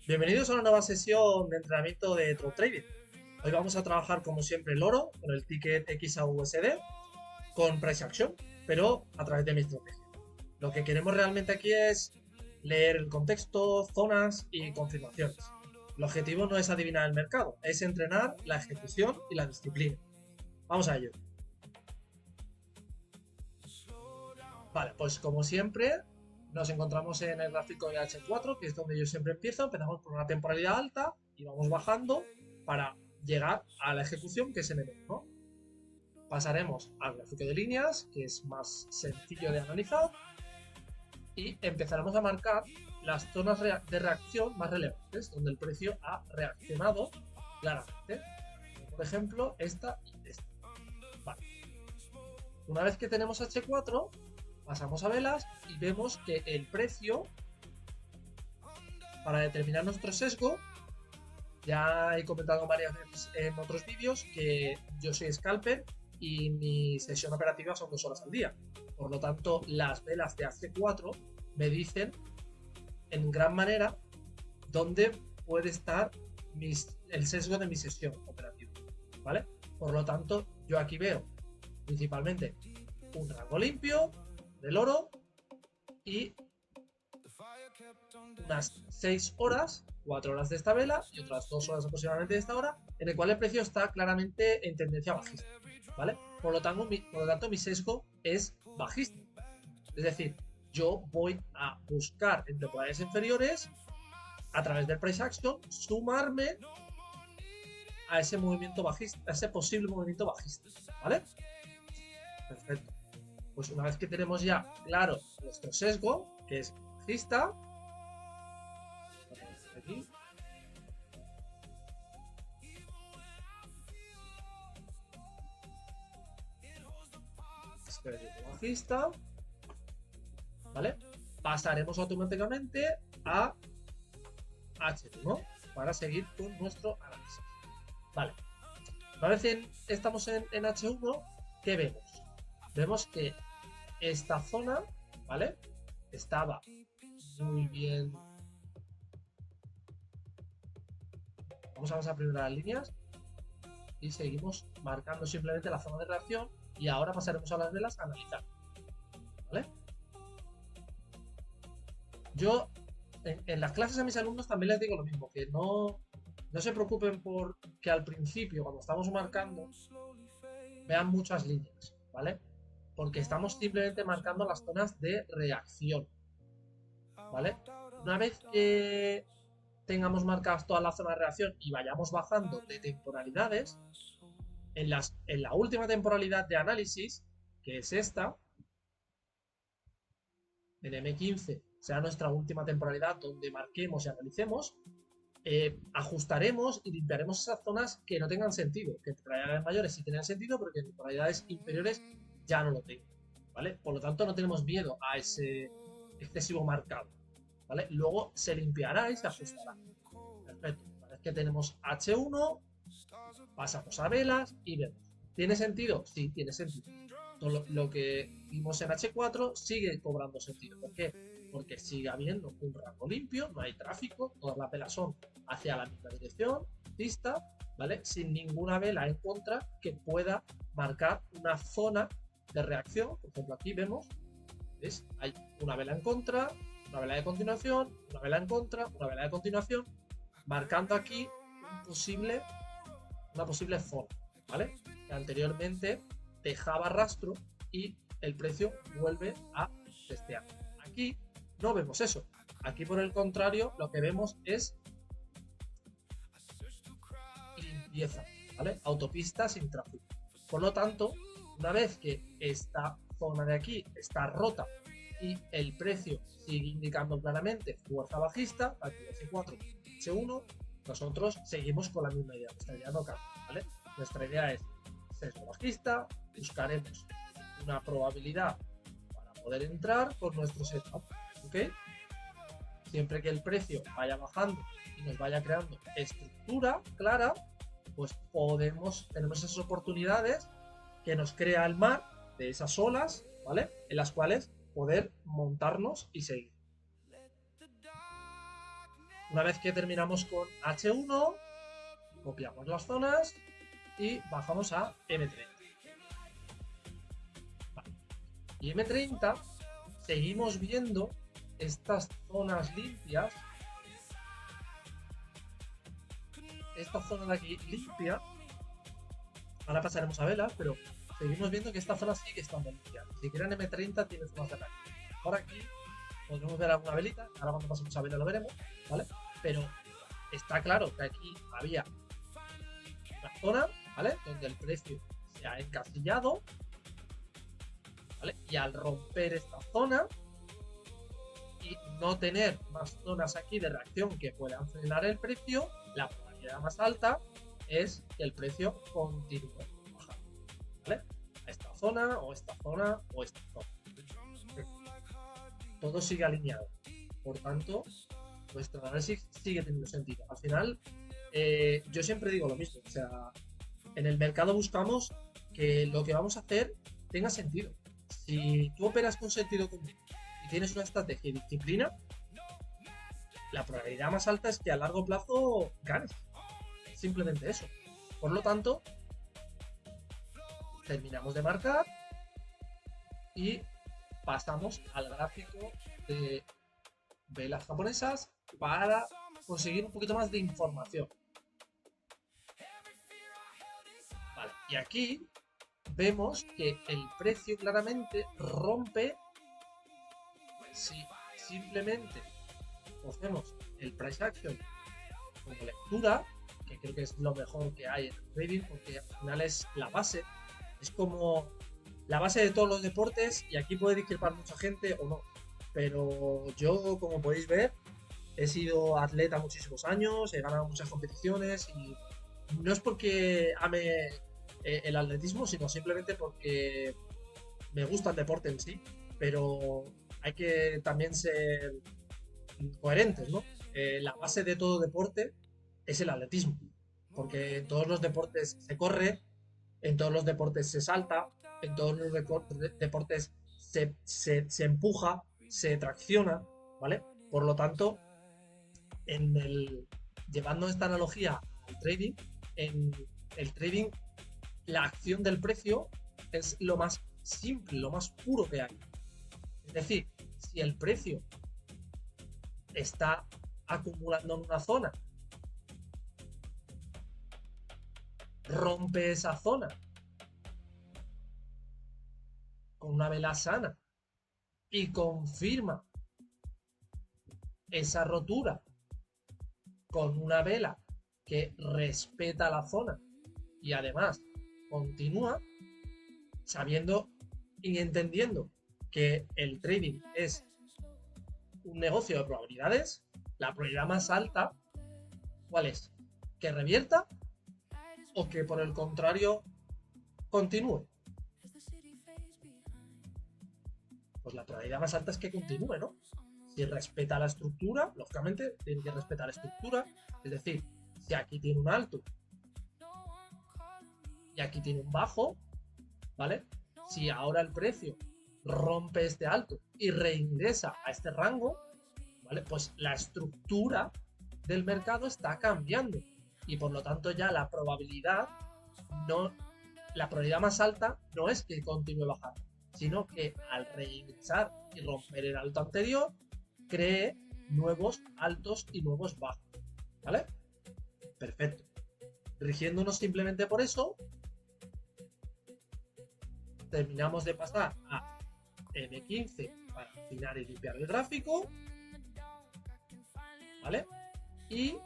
Bienvenidos a una nueva sesión de entrenamiento de Drop Trading. Hoy vamos a trabajar como siempre el oro con el ticket XAUSD con Price Action, pero a través de mi estrategia. Lo que queremos realmente aquí es leer el contexto, zonas y confirmaciones. El objetivo no es adivinar el mercado, es entrenar la ejecución y la disciplina. Vamos a ello. Vale, pues como siempre, nos encontramos en el gráfico de H4, que es donde yo siempre empiezo. Empezamos por una temporalidad alta y vamos bajando para llegar a la ejecución, que es en el 1. Pasaremos al gráfico de líneas, que es más sencillo de analizar, y empezaremos a marcar las zonas de reacción más relevantes, donde el precio ha reaccionado claramente. Por ejemplo, esta y esta. Vale. Una vez que tenemos H4, pasamos a velas y vemos que el precio, para determinar nuestro sesgo, ya he comentado varias veces en otros vídeos que yo soy scalper y mi sesión operativa son 2 horas al día. Por lo tanto, las velas de H4 me dicen en gran manera dónde puede estar el sesgo de mi sesión operativa, ¿vale? Por lo tanto, yo aquí veo principalmente un rango limpio del oro y unas 6 horas, 4 horas de esta vela y otras 2 horas aproximadamente de esta hora, en el cual el precio está claramente en tendencia bajista, ¿vale? Por lo tanto, mi sesgo es bajista. Es decir, yo voy a buscar en temporales inferiores, a través del price action, sumarme a ese movimiento bajista, a ese posible movimiento bajista, ¿vale? Perfecto. Pues una vez que tenemos ya claro nuestro sesgo, que es bajista, aquí, bajista, ¿vale? Pasaremos automáticamente a H1 para seguir con nuestro análisis. Vale. Una vez estamos en H1, ¿qué vemos? Vemos que esta zona, ¿vale? Estaba muy bien. Vamos a pasar primero a las líneas y seguimos marcando simplemente la zona de reacción y ahora pasaremos a las velas a analizar, ¿vale? Yo en las clases a mis alumnos también les digo lo mismo, que no se preocupen por que al principio, cuando estamos marcando, vean muchas líneas, ¿vale? Porque estamos simplemente marcando las zonas de reacción, ¿vale? Una vez que tengamos marcadas todas las zonas de reacción y vayamos bajando de temporalidades, en la última temporalidad de análisis, que es esta, en M15 será nuestra última temporalidad donde marquemos y analicemos, ajustaremos y limpiaremos esas zonas que no tengan sentido, que en temporalidades mayores sí tengan sentido, pero que en temporalidades inferiores ya no lo tengan, ¿vale? Por lo tanto, no tenemos miedo a ese excesivo marcado, ¿vale? Luego se limpiará y se ajustará. Perfecto. Una vez que tenemos H1, pasamos a velas y vemos. ¿Tiene sentido? Sí, tiene sentido. Todo lo que vimos en H4 sigue cobrando sentido. ¿Por qué? Porque sigue habiendo un rango limpio, no hay tráfico, todas las velas son hacia la misma dirección, pista, ¿vale? Sin ninguna vela en contra que pueda marcar una zona de reacción. Por ejemplo, aquí vemos, ¿ves? Hay una vela en contra, una vela de continuación, una vela en contra, una vela de continuación, marcando aquí una posible zona, ¿vale? Que anteriormente dejaba rastro y el precio vuelve a testear. Aquí no vemos eso. Aquí, por el contrario, lo que vemos es limpieza, ¿vale? Autopista sin tráfico. Por lo tanto, una vez que esta zona de aquí está rota y el precio sigue indicando claramente fuerza bajista, aquí H4, H1, nosotros seguimos con la misma idea. Nuestra idea no cambia, ¿vale? Nuestra idea es sesgo bajista, buscaremos una probabilidad para poder entrar por nuestro setup, ¿ok? Siempre que el precio vaya bajando y nos vaya creando estructura clara, pues tenemos esas oportunidades que nos crea el mar de esas olas, ¿vale? En las cuales poder montarnos y seguir. Una vez que terminamos con H1, copiamos las zonas y bajamos a M30. Vale. Y M30 seguimos viendo estas zonas limpias. Esta zona de aquí limpia. Ahora pasaremos a velas, pero seguimos viendo que esta zona sigue estando limpia. Ni siquiera en M30 tiene zonas de ataque. Ahora aquí podremos ver alguna velita. Ahora cuando pasemos a vela lo veremos, ¿vale? Pero está claro que aquí había una zona, ¿vale? Donde el precio se ha encasillado, ¿vale? Y al romper esta zona y no tener más zonas aquí de reacción que puedan frenar el precio, la probabilidad más alta es que el precio continúe bajando, ¿vale? A esta zona, o esta zona, o esta zona. Todo sigue alineado. Por tanto, nuestro análisis sigue teniendo sentido. Al final, yo siempre digo lo mismo. O sea, en el mercado buscamos que lo que vamos a hacer tenga sentido. Si tú operas con sentido común y tienes una estrategia y disciplina, la probabilidad más alta es que a largo plazo ganes. Simplemente eso. Por lo tanto, terminamos de marcar y pasamos al gráfico de velas japonesas para conseguir un poquito más de información. Vale, y aquí vemos que el precio claramente rompe. Si simplemente cogemos el price action como lectura, que creo que es lo mejor que hay en el trading, porque al final es la base, es como la base de todos los deportes, y aquí puede discrepar mucha gente o no, pero yo, como podéis ver, he sido atleta muchísimos años, he ganado muchas competiciones, y no es porque ame el atletismo, sino simplemente porque me gusta el deporte en sí, pero hay que también ser coherentes, ¿no? La base de todo deporte es el atletismo, porque en todos los deportes se corre, en todos los deportes se salta, en todos los deportes se empuja, se tracciona, ¿vale? Por lo tanto, llevando esta analogía al trading, en el trading la acción del precio es lo más simple, lo más puro que hay. Es decir, si el precio está acumulando en una zona, rompe esa zona con una vela sana y confirma esa rotura con una vela que respeta la zona y además continúa, sabiendo y entendiendo que el trading es un negocio de probabilidades, la probabilidad más alta, ¿cuál es? ¿Que revierta o que por el contrario continúe? Pues la probabilidad más alta es que continúe, ¿no? Si respeta la estructura, lógicamente tiene que respetar la estructura, es decir, si aquí tiene un alto y aquí tiene un bajo, ¿vale? Si ahora el precio rompe este alto y reingresa a este rango, ¿vale? Pues la estructura del mercado está cambiando y por lo tanto ya la probabilidad más alta no es que continúe bajando, sino que al reingresar y romper el alto anterior, cree nuevos altos y nuevos bajos, ¿vale? Perfecto. Rigiéndonos simplemente por eso, terminamos de pasar a M15 para afinar y limpiar el gráfico, ¿vale? Y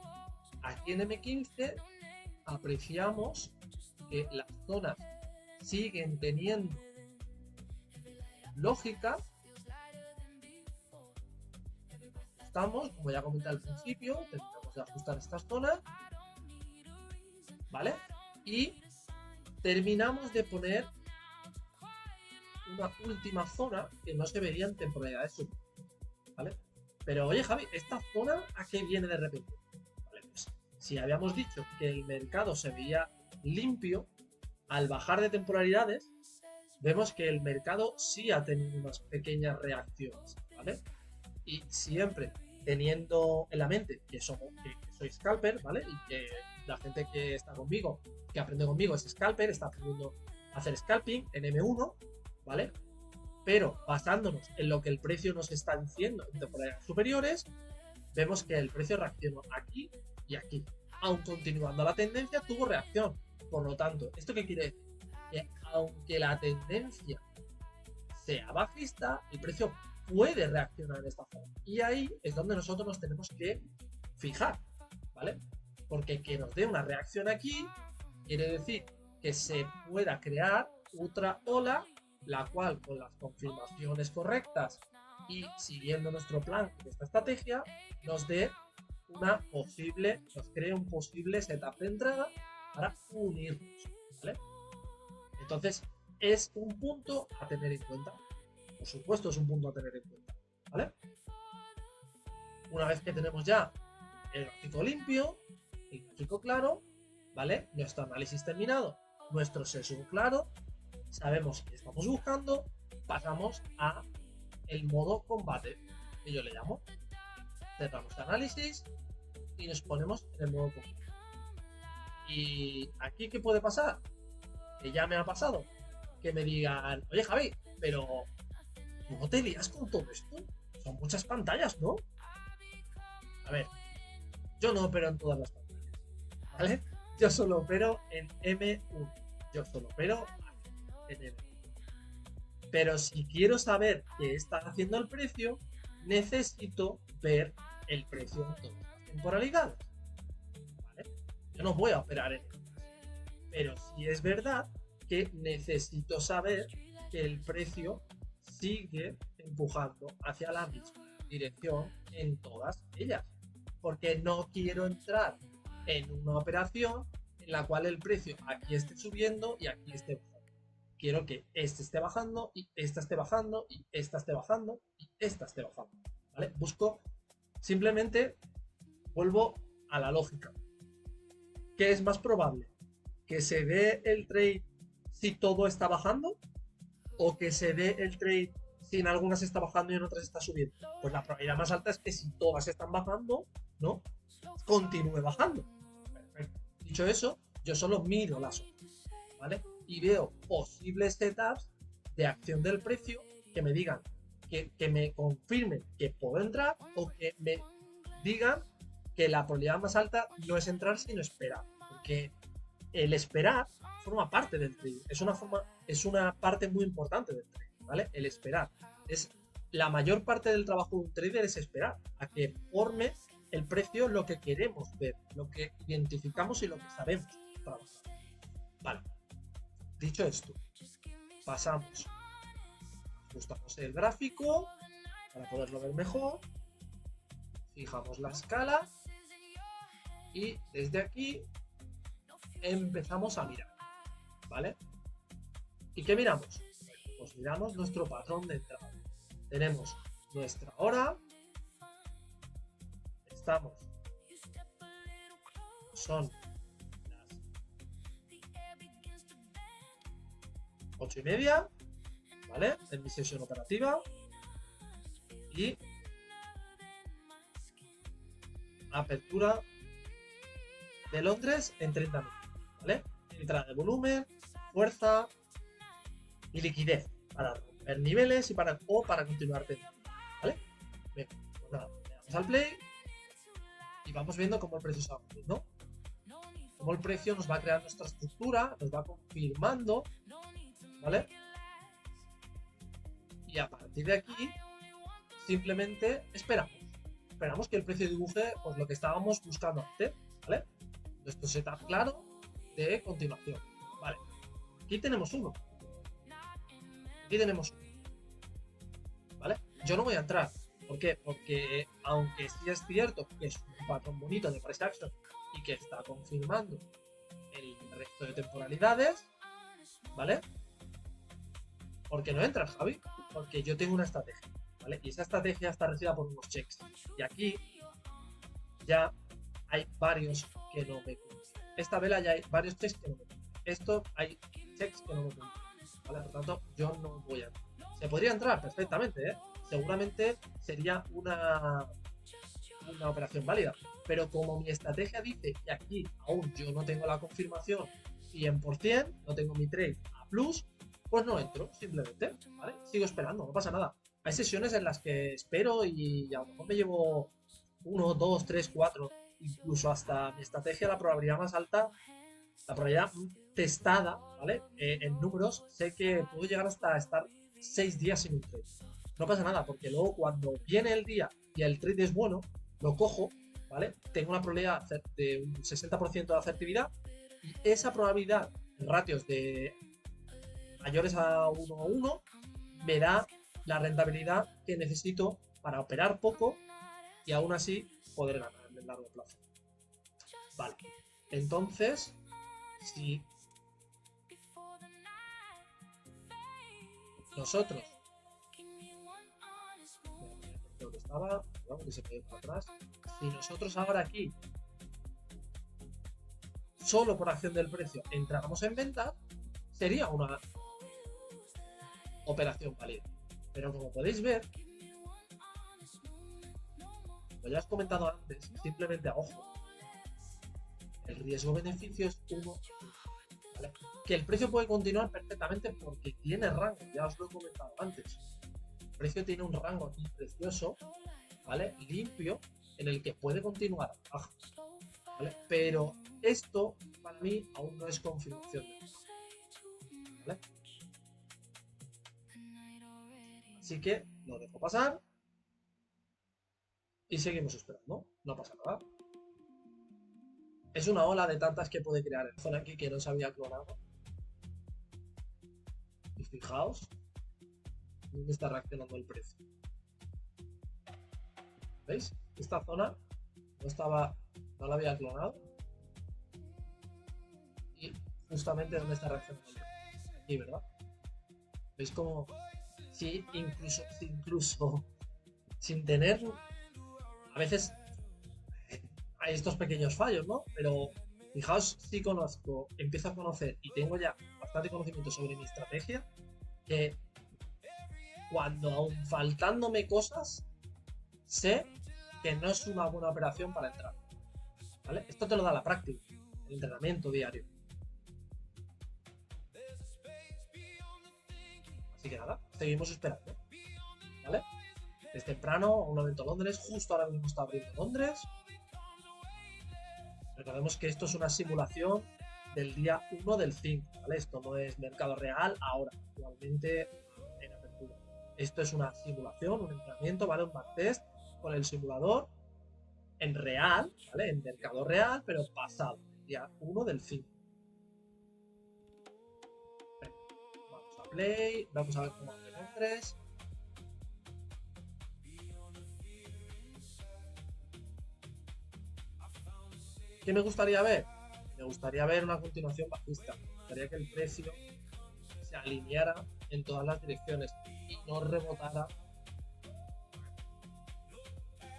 aquí en M15 apreciamos que las zonas siguen teniendo lógica. Estamos, como ya comenté al principio, terminamos de ajustar estas zonas, ¿vale? Y terminamos de poner una última zona que no se vería en temporalidades sub, ¿vale? Pero oye, Javi, ¿esta zona a qué viene de repente? Vale, pues si habíamos dicho que el mercado se veía limpio, al bajar de temporalidades, vemos que el mercado sí ha tenido unas pequeñas reacciones, ¿vale? Y siempre teniendo en la mente que soy scalper, ¿vale? Y que la gente que está conmigo, que aprende conmigo es scalper, está aprendiendo a hacer scalping en M1, ¿vale? Pero basándonos en lo que el precio nos está diciendo en temporadas superiores, vemos que el precio reaccionó aquí y aquí. Aun continuando la tendencia, tuvo reacción. Por lo tanto, ¿esto qué quiere decir? Que aunque la tendencia sea bajista, el precio puede reaccionar de esta forma. Y ahí es donde nosotros nos tenemos que fijar, ¿vale? Porque que nos dé una reacción aquí quiere decir que se pueda crear otra ola, la cual con las confirmaciones correctas y siguiendo nuestro plan de esta estrategia, nos dé nos cree un posible setup de entrada para unirnos, ¿vale? Entonces, es un punto a tener en cuenta. Por supuesto, es un punto a tener en cuenta, ¿vale? Una vez que tenemos ya el gráfico limpio, el gráfico claro, ¿vale? Nuestro análisis terminado, nuestro sesgo claro, sabemos qué estamos buscando, pasamos a el modo combate, que yo le llamo. Cerramos el análisis y nos ponemos en el modo combate. Y aquí, ¿qué puede pasar? Que ya me ha pasado. Que me digan, oye Javi, pero ¿no te lías con todo esto? Son muchas pantallas, ¿no? A ver, yo no opero en todas las pantallas, ¿vale? Yo solo opero en M1. Yo solo opero en M1. Pero si quiero saber qué está haciendo el precio, necesito ver el precio en todas las temporalidades, ¿vale? Yo no voy a operar en ellas. Pero sí es verdad que necesito saber que el precio sigue empujando hacia la misma dirección en todas ellas. Porque no quiero entrar en una operación en la cual el precio aquí esté subiendo y aquí esté bajando. Quiero que este esté bajando y esta esté bajando y esta esté bajando y esta esté bajando, ¿vale? Busco, simplemente vuelvo a la lógica. ¿Qué es más probable? ¿Que se dé el trade si todo está bajando? ¿O que se dé el trade si en algunas está bajando y en otras está subiendo? Pues la probabilidad más alta es que si todas están bajando, ¿no? Continúe bajando. Perfecto. Dicho eso, yo solo miro las otras, ¿vale? Y veo posibles setups de acción del precio que me digan, que me confirmen que puedo entrar o que me digan que la probabilidad más alta no es entrar sino esperar. Porque el esperar forma parte del trading. Es una parte muy importante del trading, ¿vale? El esperar. Es la mayor parte del trabajo de un trader es esperar a que forme el precio lo que queremos ver, lo que identificamos y lo que sabemos trabajar. Vale. Dicho esto, pasamos. Ajustamos el gráfico para poderlo ver mejor. Fijamos la escala. Y desde aquí empezamos a mirar, ¿vale? ¿Y qué miramos? Pues miramos nuestro patrón de entrada. Tenemos nuestra hora. Son las 8:30, ¿vale? En mi sesión operativa. Y apertura de Londres en 30 minutos, ¿vale? Entrada de volumen, fuerza y liquidez para romper niveles y para continuar tendiendo, ¿vale? Bien, pues nada, le damos al play y vamos viendo cómo el precio se va moviendo, cómo el precio nos va creando nuestra estructura, nos va confirmando, ¿vale? Y a partir de aquí simplemente esperamos que el precio dibuje pues lo que estábamos buscando antes, ¿vale? Nuestro setup claro de continuación, ¿vale? Aquí tenemos uno, ¿vale? Yo no voy a entrar. ¿Por qué? Porque aunque sí es cierto que es un patrón bonito de price action y que está confirmando el resto de temporalidades, ¿vale? ¿Por qué no entras, Javi? Porque yo tengo una estrategia, ¿vale? Y esa estrategia está regida por unos checks. Y aquí ya hay varios que no me cumplen. Esta vela ya hay varios checks que no me cumplen. Esto hay checks que no me cumplen, ¿vale? Por tanto, yo no voy a entrar. Se podría entrar perfectamente, ¿eh? Seguramente sería una una operación válida. Pero como mi estrategia dice que aquí aún yo no tengo la confirmación 100%, no tengo mi trade a plus, pues no entro, simplemente, ¿vale? Sigo esperando, no pasa nada. Hay sesiones en las que espero y a lo mejor me llevo 1, 2, 3, 4, incluso hasta mi estrategia, la probabilidad más alta, la probabilidad testada, ¿vale? En números, sé que puedo llegar hasta estar 6 días sin un trade. No pasa nada, porque luego cuando viene el día y el trade es bueno, lo cojo, ¿vale? Tengo una probabilidad de un 60% de asertividad y esa probabilidad en ratios de mayores a 1 a 1 me da la rentabilidad que necesito para operar poco y aún así poder ganar en el largo plazo. Vale, entonces, si nosotros que se me dio para atrás, si nosotros ahora aquí solo por acción del precio entráramos en venta, sería una operación válida. Pero como podéis ver, como ya os he comentado antes, simplemente a ojo, el riesgo-beneficio es 1, ¿vale? Que el precio puede continuar perfectamente porque tiene rango, ya os lo he comentado antes. El precio tiene un rango aquí precioso, ¿vale? Limpio, en el que puede continuar abajo, ¿vale? Pero esto para mí aún no es confirmación, ¿vale? Así que lo dejo pasar y seguimos esperando, no pasa nada. Es una ola de tantas que puede crear el zona aquí que no se había clonado. Y fijaos dónde está reaccionando el precio. ¿Veis? Esta zona no la había clonado. Y justamente dónde está reaccionando el precio. Aquí, ¿verdad? ¿Veis cómo? Sí, incluso sin tener. A veces hay estos pequeños fallos, ¿no? Pero fijaos si empiezo a conocer y tengo ya bastante conocimiento sobre mi estrategia, que cuando aún faltándome cosas, sé que no es una buena operación para entrar, ¿vale? Esto te lo da la práctica, el entrenamiento diario. Así que nada, seguimos esperando, ¿vale? Es temprano, un evento Londres, justo ahora mismo está abriendo Londres. Recordemos que esto es una simulación del día 1 del 5, ¿vale? Esto no es mercado real ahora, actualmente en apertura. Esto es una simulación, un entrenamiento, ¿vale? Un backtest con el simulador en real, ¿vale? En mercado real, pero pasado, el día 1 del 5. Venga, vamos a play, vamos a ver cómo abre Londres. ¿Qué me gustaría ver? Me gustaría ver una continuación bajista. Me gustaría que el precio se alineara en todas las direcciones y no rebotara,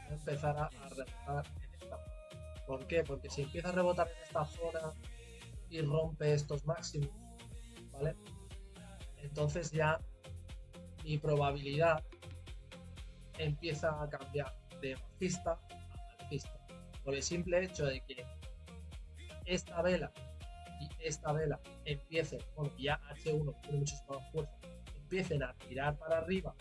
no empezara a rebotar en esta zona. ¿Por qué? Porque si empieza a rebotar en esta zona y rompe estos máximos, ¿vale? Entonces ya mi probabilidad empieza a cambiar de bajista a alcista. Por el simple hecho de que esta vela y esta vela empiecen, bueno, ya H1 tiene muchísima fuerza, empiecen a tirar para arriba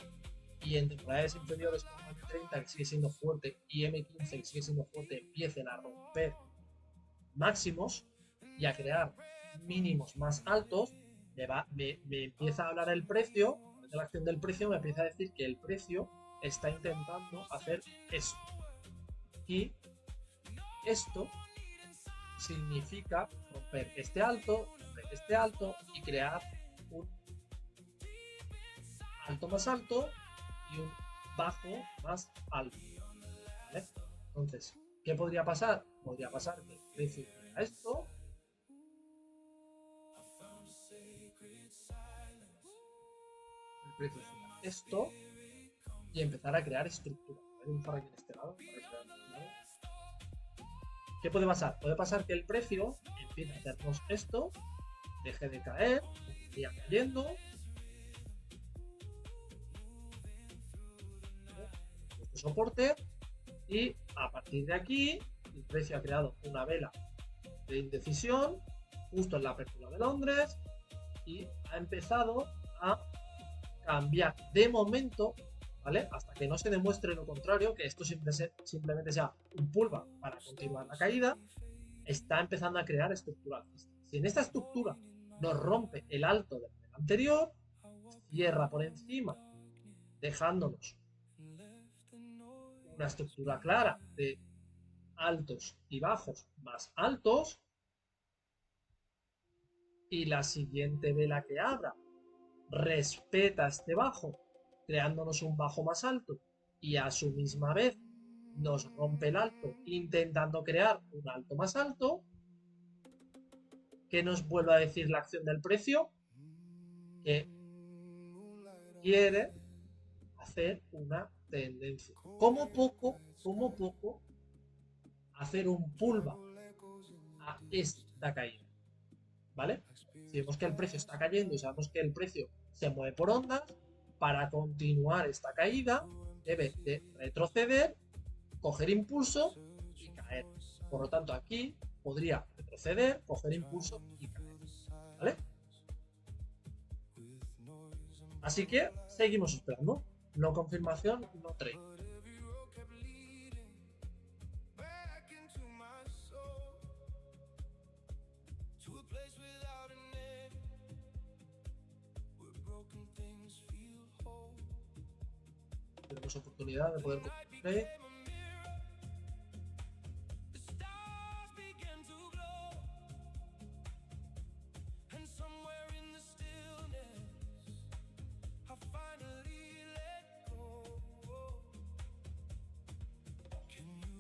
y en temporales inferiores como M30 que sigue siendo fuerte y M15 que sigue siendo fuerte empiecen a romper máximos y a crear mínimos más altos, me empieza a hablar el precio, la acción del precio me empieza a decir que el precio está intentando hacer esto. Y esto significa romper este alto y crear un alto más alto y un bajo más alto, ¿vale? Entonces, ¿qué podría pasar? Podría pasar que el precio hiciera esto, el precio hiciera esto y empezar a crear estructura. Voy a dibujar aquí en este lado para que vean, ¿vale? ¿Qué puede pasar? Puede pasar que el precio empiece a hacernos esto, deje de caer, siga cayendo, este soporte, Y a partir de aquí, el precio ha creado una vela de indecisión justo en la apertura de Londres y ha empezado a cambiar de momento, ¿vale? Hasta que no se demuestre lo contrario, que esto simplemente sea un pullback para continuar la caída, está empezando a crear estructura alcista. Si en esta estructura nos rompe el alto del anterior, cierra por encima, dejándonos una estructura clara de altos y bajos más altos, y la siguiente vela que abra respeta este bajo, creándonos un bajo más alto, y a su misma vez nos rompe el alto, intentando crear un alto más alto, que nos vuelve a decir la acción del precio, que quiere hacer una tendencia. Como poco, hacer un pullback a esta caída, ¿vale? Si vemos que el precio está cayendo y sabemos que el precio se mueve por ondas, para continuar esta caída debe de retroceder, coger impulso y caer. Por lo tanto, aquí podría retroceder, coger impulso y caer, ¿vale? Así que seguimos esperando. No confirmación, no trade. Tenemos oportunidad de poder coger trade.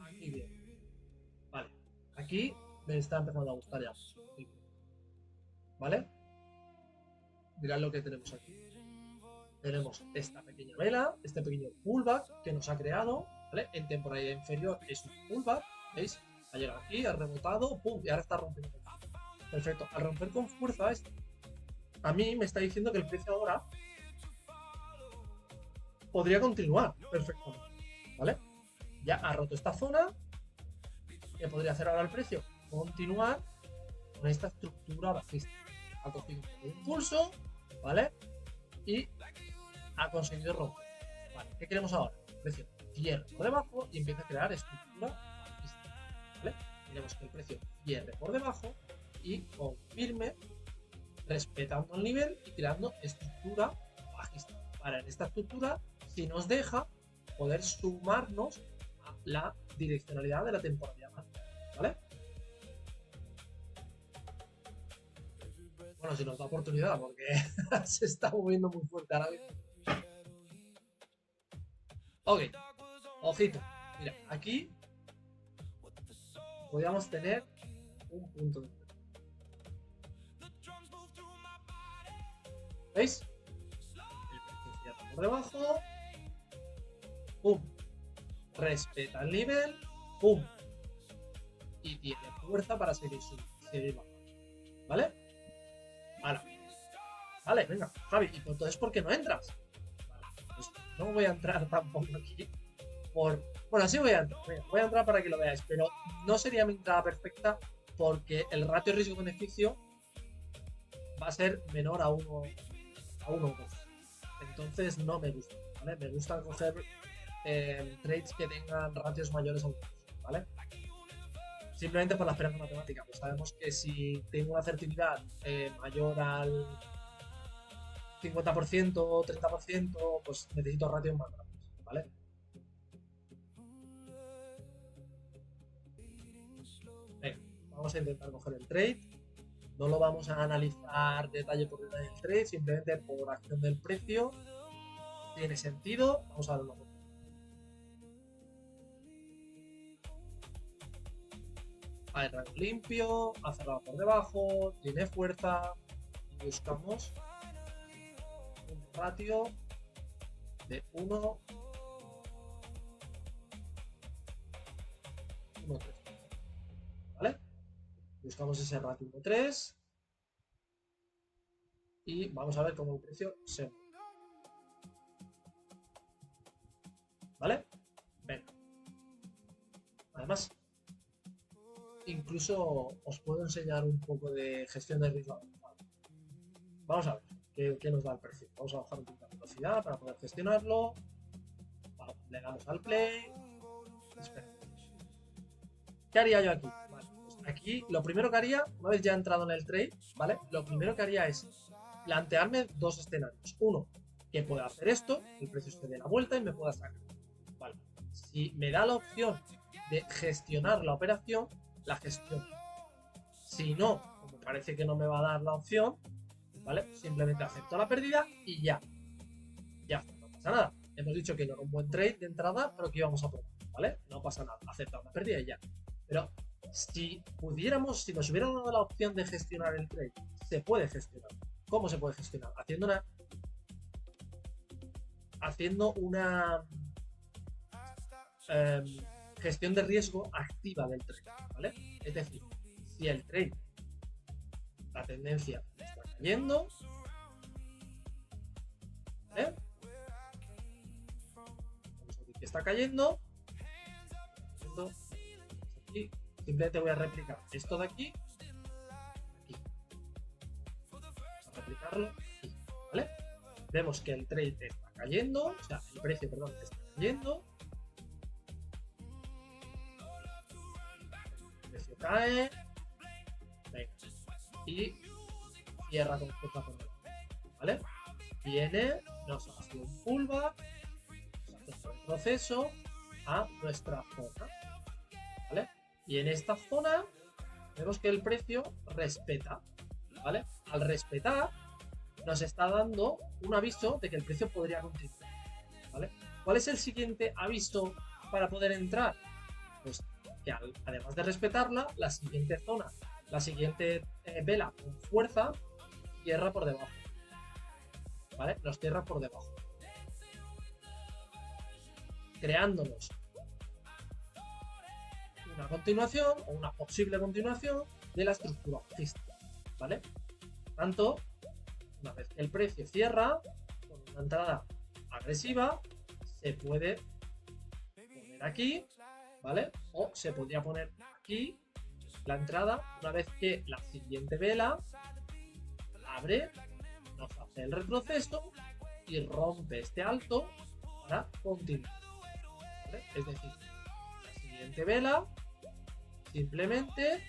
Aquí bien. Vale. Aquí me está empezando a gustar ya. ¿Vale? Mirad lo que tenemos aquí. Tenemos esta pequeña vela, este pequeño pullback que nos ha creado, ¿vale? En temporalidad inferior es un pullback, ¿veis? Ha llegado aquí, ha rebotado, pum, y ahora está rompiendo. Perfecto. Al romper con fuerza, a mí me está diciendo que el precio ahora podría continuar perfectamente, ¿vale? Ya ha roto esta zona. ¿Qué podría hacer ahora el precio? Continuar con esta estructura bajista. Ha cogido un impulso, ¿vale? Y ha conseguido romper. Vale, ¿qué queremos ahora? El precio cierre por debajo y empieza a crear estructura bajista, ¿vale? Queremos que el precio cierre por debajo y confirme respetando el nivel y creando estructura bajista. Para en esta estructura, si nos deja, poder sumarnos a la direccionalidad de la temporalidad, ¿vale? Bueno, si nos da oportunidad, porque se está moviendo muy fuerte ahora mismo. Ok, ojito. Mira, aquí podríamos tener un punto de... ¿Veis? El precio cierra por debajo. ¡Pum! Respeta el nivel. ¡Pum! Y tiene fuerza para seguir bajando. ¿Vale? Ahora. Vale, venga, Javi. ¿Y entonces por qué no entras? Vale, pues no voy a entrar tampoco aquí. Bueno, sí voy a entrar. Voy a entrar para que lo veáis. Pero no sería mi entrada perfecta porque el ratio riesgo-beneficio va a ser menor a 1 a 1 o 2. Entonces no me gusta, ¿vale? Me gusta coger trades que tengan ratios mayores a 1, ¿vale? Simplemente por la esperanza matemática. Pues sabemos que si tengo una asertividad mayor al 50% o 30%, pues necesito ratios más grandes, ¿vale? Venga, vamos a intentar coger el trade. No lo vamos a analizar detalle por detalle del trade, simplemente por acción del precio. Tiene sentido. Vamos a verlo. Hay rango limpio, ha cerrado por debajo, tiene fuerza y buscamos un ratio de 1, 1,3, ¿vale? Buscamos ese ratio 1,3 y vamos a ver cómo el precio se mueve, ¿vale? Venga. Además, incluso os puedo enseñar un poco de gestión de riesgo avanzado. Vamos a ver qué nos da el precio. Vamos a bajar un poco la velocidad para poder gestionarlo. Le damos al play. Espera. ¿Qué haría yo aquí? Vale, pues aquí lo primero que haría, una vez ya entrado en el trade, ¿vale? Lo primero que haría es plantearme dos escenarios. Uno, que pueda hacer esto, el precio se dé la vuelta y me pueda sacar. Vale. Si me da la opción de gestionar la operación, la gestiono. Si no, como parece que no me va a dar la opción, ¿vale? Simplemente acepto la pérdida y ya. Ya, no pasa nada. Hemos dicho que no era un buen trade de entrada, pero que íbamos a probar, ¿vale? No pasa nada, aceptamos la pérdida y ya. Pero si pudiéramos, si nos hubieran dado la opción de gestionar el trade, se puede gestionar. ¿Cómo se puede gestionar? Haciendo una gestión de riesgo activa del trade, ¿vale? Es decir, si el trade, la tendencia está cayendo, ¿vale? Vamos a decir que está cayendo. Aquí, simplemente voy a replicar esto de aquí. Vamos a replicarlo aquí, ¿vale? Vemos que el trade está cayendo, o sea, el precio, perdón, está cayendo. El precio cae. Venga. Y cierra con fuerza por delante, ¿vale? Viene, nos hace un pullback, nos hace el proceso a nuestra zona, ¿vale? Y en esta zona vemos que el precio respeta, ¿vale? Al respetar nos está dando un aviso de que el precio podría continuar, ¿vale? ¿Cuál es el siguiente aviso para poder entrar? Pues que además de respetarla, la siguiente zona, la siguiente vela con fuerza cierra por debajo, ¿vale? Nos cierra por debajo, creándonos una continuación o una posible continuación de la estructura bajista, ¿vale? Tanto, una vez que el precio cierra con una entrada agresiva, se puede poner aquí, ¿vale? O se podría poner aquí la entrada una vez que la siguiente vela abre, nos hace el retroceso y rompe este alto para continuar, ¿vale? Es decir, la siguiente vela simplemente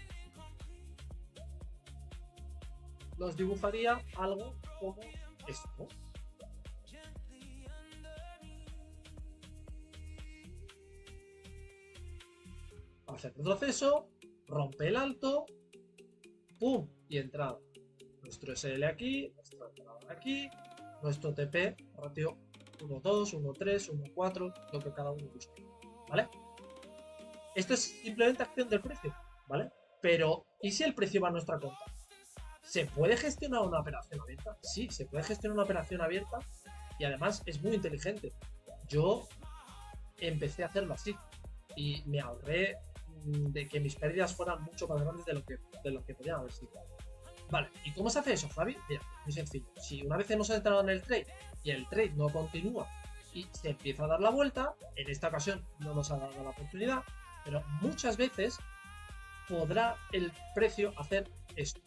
nos dibujaría algo como esto. Hace el retroceso, rompe el alto, ¡pum! Y entrada. Nuestro SL aquí, nuestra entrada aquí, nuestro TP, ratio 1.2, 1.3, 1.4, lo que cada uno busque, ¿vale? Esto es simplemente acción del precio, ¿vale? Pero, ¿y si el precio va a nuestra contra? ¿Se puede gestionar una operación abierta? Sí, se puede gestionar una operación abierta y además es muy inteligente. Yo empecé a hacerlo así y me ahorré de que mis pérdidas fueran mucho más grandes de lo que podían haber sido. Vale, ¿y cómo se hace eso, Javi? Mira, muy sencillo. Si una vez hemos entrado en el trade y el trade no continúa y se empieza a dar la vuelta, en esta ocasión no nos ha dado la oportunidad, pero muchas veces podrá el precio hacer esto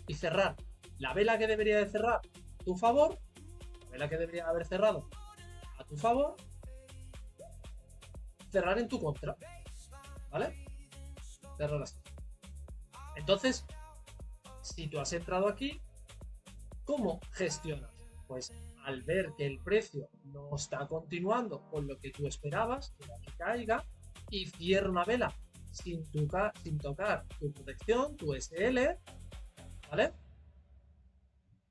y cerrar la vela que debería de cerrar a tu favor, la vela que debería haber cerrado a tu favor, cerrar en tu contra, ¿vale? Cerrar así. Entonces, si tú has entrado aquí, ¿cómo gestionas? Pues al ver que el precio no está continuando con lo que tú esperabas, que caiga, y cierra una vela sin tocar tu protección, tu SL, ¿vale?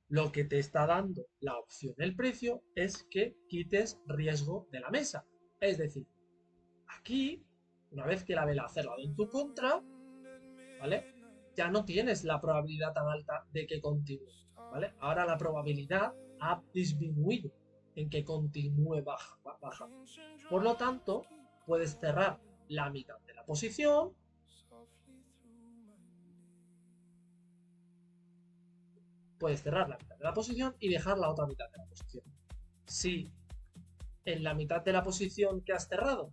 Lo que te está dando la opción del precio es que quites riesgo de la mesa. Es decir, aquí, una vez que la vela ha cerrado en tu contra, ¿vale? Ya no tienes la probabilidad tan alta de que continúe, ¿vale? Ahora la probabilidad ha disminuido en que continúe baja. Por lo tanto, puedes cerrar la mitad de la posición, y dejar la otra mitad de la posición. Si en la mitad de la posición que has cerrado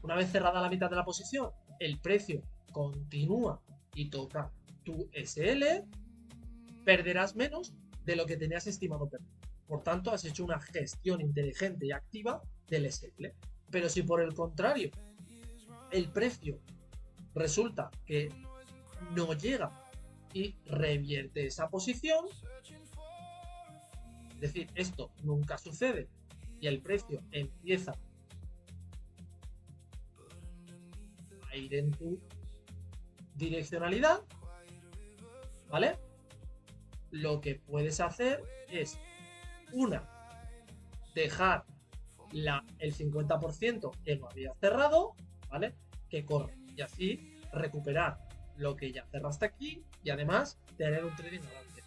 Una vez cerrada la mitad de la posición, el precio continúa y toca tu SL, perderás menos de lo que tenías estimado perder. Por tanto, has hecho una gestión inteligente y activa del SL. Pero si por el contrario el precio resulta que no llega y revierte esa posición, es decir, esto nunca sucede y el precio empieza a ir en tu direccionalidad, ¿vale? Lo que puedes hacer es, dejar el 50% que no había cerrado, ¿vale? Que corre. Y así recuperar lo que ya cerraste aquí y además tener un trading avance.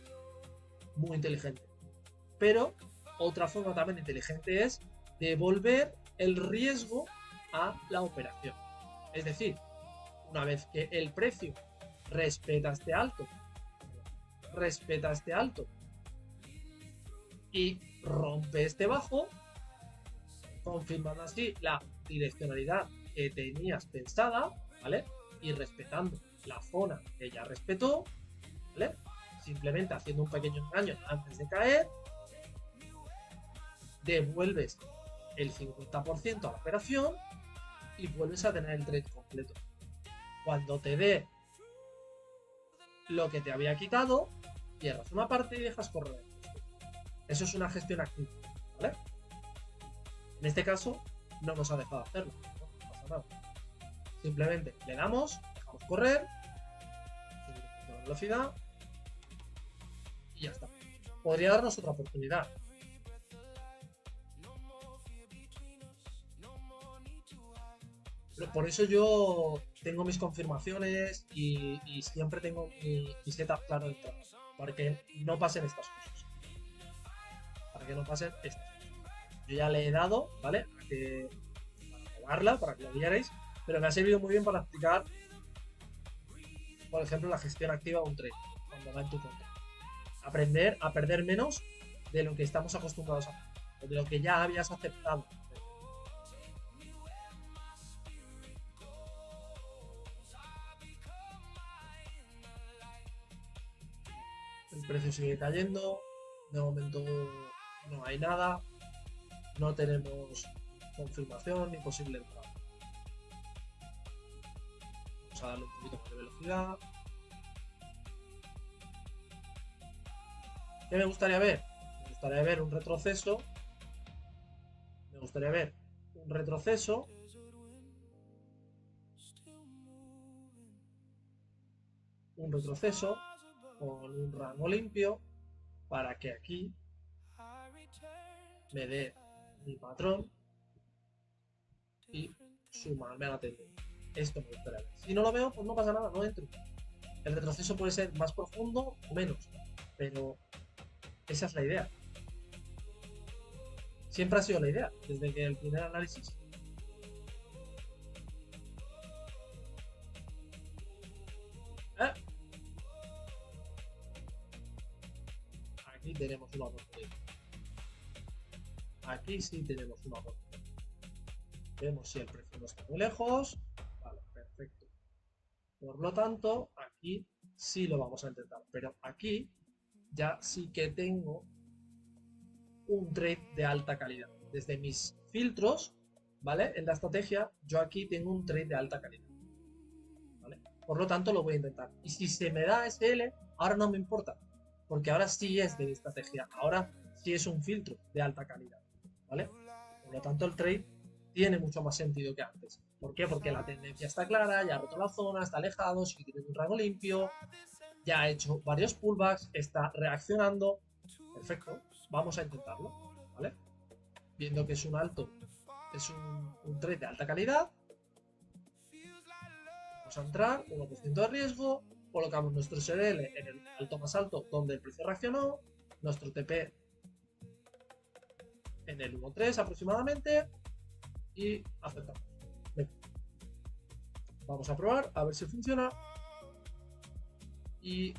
Muy inteligente. Pero otra forma también inteligente es devolver el riesgo a la operación. Es decir, una vez que el precio respeta este alto y rompe este bajo, confirmando así la direccionalidad que tenías pensada, ¿vale? Y respetando la zona que ya respetó, ¿vale? Simplemente haciendo un pequeño engaño antes de caer, devuelves el 50% a la operación y vuelves a tener el trade completo. Cuando te dé lo que te había quitado, cierras una parte y dejas correr. Eso es una gestión activa, ¿vale? En este caso, no nos ha dejado hacerlo, no pasa nada. Simplemente le damos, dejamos correr, subimos la velocidad y ya está. Podría darnos otra oportunidad. Pero por eso yo tengo mis confirmaciones y siempre tengo mi setup claro de todo. Para que no pasen estas cosas. Para que no pasen estas cosas. Yo ya le he dado, ¿vale? Para probarla, para que lo vierais. Pero me ha servido muy bien para explicar, por ejemplo, la gestión activa de un trade. Cuando va en tu contra. Aprender a perder menos de lo que estamos acostumbrados a hacer. O de lo que ya habías aceptado. El precio sigue cayendo. De momento no hay nada. No tenemos confirmación ni posible entrada. Vamos a darle un poquito más de velocidad. ¿Qué me gustaría ver? Me gustaría ver un retroceso. Me gustaría ver un retroceso. Un retroceso con un rango limpio para que aquí me dé mi patrón y sumarme a la tendencia. Esto me gustaría ver. Si no lo veo, pues no pasa nada, no entro. El retroceso puede ser más profundo o menos, pero esa es la idea. Siempre ha sido la idea, desde que el primer análisis. Aquí tenemos una oportunidad. Aquí sí tenemos una oportunidad. Vemos si el precio no está muy lejos. Vale, perfecto. Por lo tanto, aquí sí lo vamos a intentar. Pero aquí ya sí que tengo un trade de alta calidad. Desde mis filtros, ¿vale? En la estrategia, yo aquí tengo un trade de alta calidad. ¿Vale? Por lo tanto, lo voy a intentar. Y si se me da SL, ahora no me importa. Porque ahora sí es de mi estrategia. Ahora sí es un filtro de alta calidad. ¿Vale? Por lo tanto, el trade tiene mucho más sentido que antes. ¿Por qué? Porque la tendencia está clara, ya ha roto la zona, está alejado, sigue teniendo un rango limpio, ya ha hecho varios pullbacks, está reaccionando. Perfecto, vamos a intentarlo, ¿vale? Viendo que es un alto, es un trade de alta calidad. Vamos a entrar, 1% de riesgo, colocamos nuestro SL en el alto más alto donde el precio reaccionó, nuestro TP en el 1.3 aproximadamente y aceptamos. Venga. Vamos a probar, a ver si funciona. Y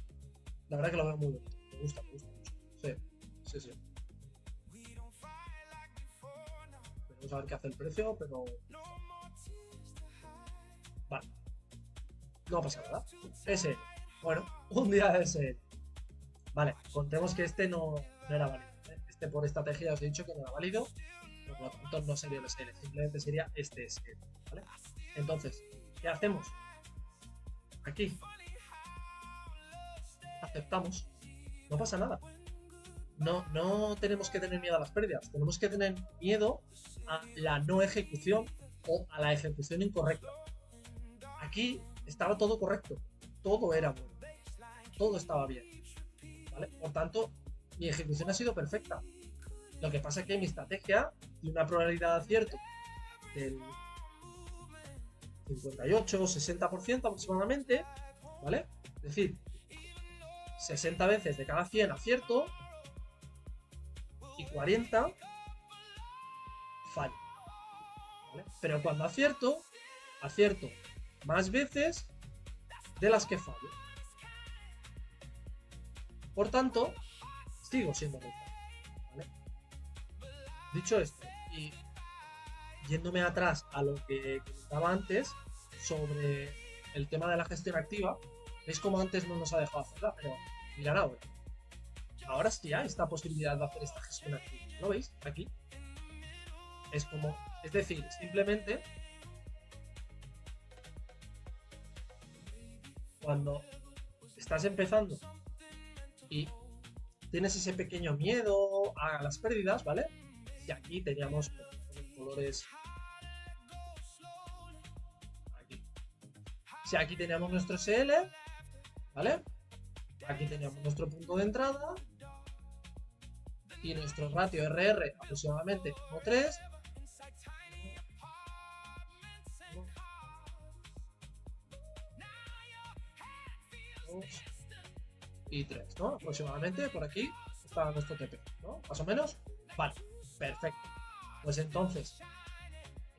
la verdad que lo veo muy bonito. Me gusta mucho. Sí. Vamos a ver qué hace el precio, pero no pasa nada. SL. Bueno, un día de SL. Vale, contemos que este no era válido. Este por estrategia os he dicho que no era válido. Por lo tanto no sería el SL, simplemente sería este SL. ¿Vale? Entonces, ¿qué hacemos? Aquí. Aceptamos. No pasa nada. No tenemos que tener miedo a las pérdidas. Tenemos que tener miedo a la no ejecución o a la ejecución incorrecta. Aquí estaba todo correcto. Todo era bueno. Todo estaba bien. ¿Vale? Por tanto, mi ejecución ha sido perfecta. Lo que pasa es que mi estrategia tiene una probabilidad de acierto del 58 o 60% aproximadamente, ¿vale? Es decir, 60 veces de cada 100 acierto y 40 fallo, ¿vale? Pero cuando acierto más veces de las que fallo. Por tanto, sigo siendo neutral, ¿vale? Dicho esto, y yéndome atrás a lo que comentaba antes sobre el tema de la gestión activa, veis como antes no nos ha dejado hacerla, pero mirad ahora. Ahora sí hay esta posibilidad de hacer esta gestión activa. ¿Lo veis? Aquí. Es decir, simplemente cuando estás empezando y tienes ese pequeño miedo a las pérdidas, ¿vale? Y aquí teníamos colores. Aquí. Si aquí teníamos nuestro SL, ¿vale? Aquí teníamos nuestro punto de entrada y nuestro ratio RR aproximadamente 1,3. Y 3, ¿no? Aproximadamente por aquí está nuestro TP, ¿no? Más o menos. Vale, perfecto. Pues entonces,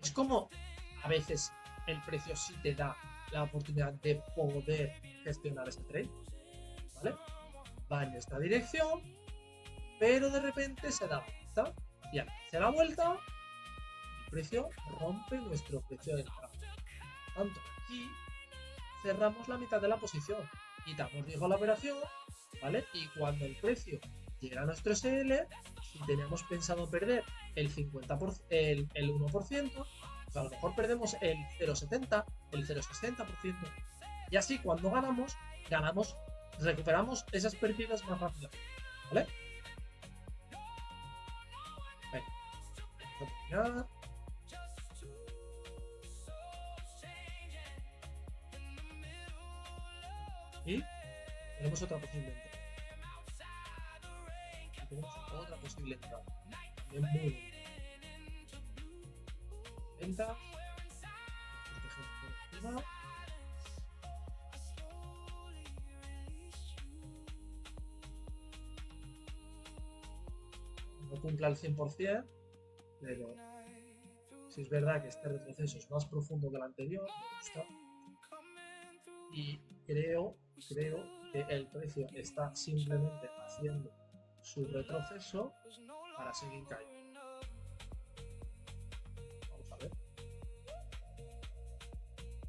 es como a veces el precio sí te da la oportunidad de poder gestionar ese trade, ¿vale? Va en esta dirección, pero de repente se da vuelta y al hacer la vuelta, el precio rompe nuestro precio de entrada. Tanto aquí cerramos la mitad de la posición, quitamos riesgo a la operación, ¿vale? Y cuando el precio llega a nuestro SL, si teníamos pensado perder el 50%, el 1%, pues a lo mejor perdemos el 0,70, el 0,60%, y así cuando ganamos, recuperamos esas pérdidas más rápido, ¿vale? Venga, vamos a terminar. Y tenemos otra posible entrada. Y tenemos otra posible entrada. También muy buena. Venta. Protegemos por encima. No cumple al 100%, pero si es verdad que este retroceso es más profundo que el anterior, me gusta. Y creo que el precio está simplemente haciendo su retroceso para seguir cayendo. Vamos a ver.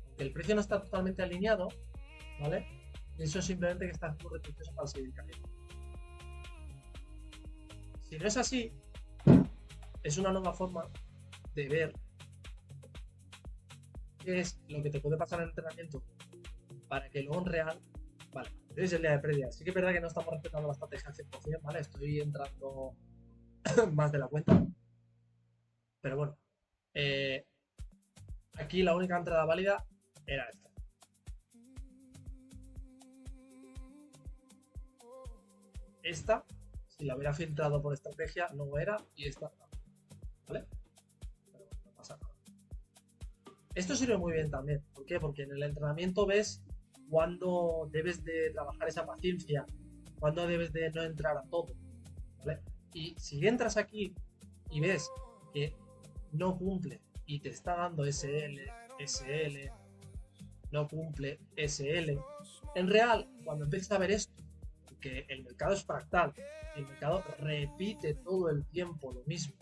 Aunque el precio no está totalmente alineado, ¿vale? Eso es simplemente que está haciendo un retroceso para seguir cayendo. Si no es así, es una nueva forma de ver qué es lo que te puede pasar en el entrenamiento para que luego en real, vale, es el día de pérdida. Sí que es verdad que no estamos respetando la estrategia al 100%, ¿vale? Estoy entrando más de la cuenta. Pero bueno, aquí la única entrada válida era esta. Esta, si la hubiera filtrado por estrategia, no era, y esta no, ¿vale? Pero bueno, no pasa nada. Esto sirve muy bien también. ¿Por qué? Porque en el entrenamiento ves cuándo debes de trabajar esa paciencia, cuándo debes de no entrar a todo, ¿vale? Y si entras aquí y ves que no cumple y te está dando SL, no cumple SL, en real, cuando empiezas a ver esto, que el mercado es fractal, el mercado repite todo el tiempo lo mismo,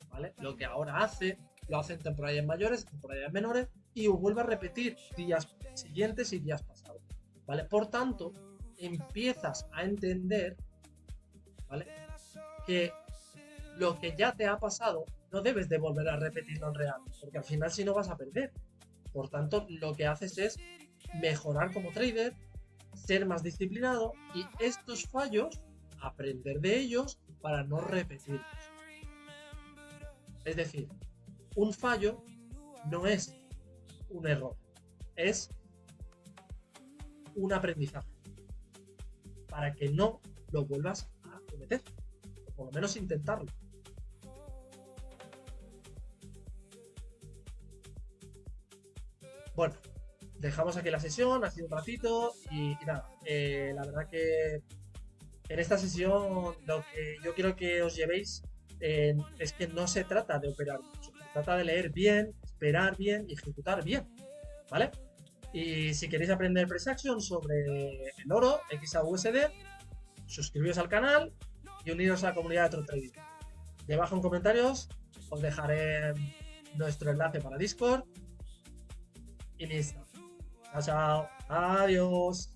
¿vale? Lo que ahora hace, lo hace en temporalidades mayores, en temporalidades menores, y vuelve a repetir días siguientes y días pasados, ¿vale? Por tanto, empiezas a entender, ¿vale?, que lo que ya te ha pasado no debes de volver a repetirlo en real, porque al final si no vas a perder. Por tanto, lo que haces es mejorar como trader, ser más disciplinado y estos fallos, aprender de ellos para no repetirlos. Es decir, un fallo no es un error, es un aprendizaje para que no lo vuelvas a cometer, o por lo menos intentarlo. Bueno, dejamos aquí la sesión, ha sido un ratito y nada, la verdad que en esta sesión lo que yo quiero que os llevéis es que no se trata de operar mucho, se trata de leer bien, esperar bien y ejecutar bien, ¿vale? Y si queréis aprender Price Action sobre el oro, XAUSD, suscribiros al canal y uniros a la comunidad de Tron Trading. Debajo en comentarios os dejaré nuestro enlace para Discord y listo. Chao, chao. Adiós.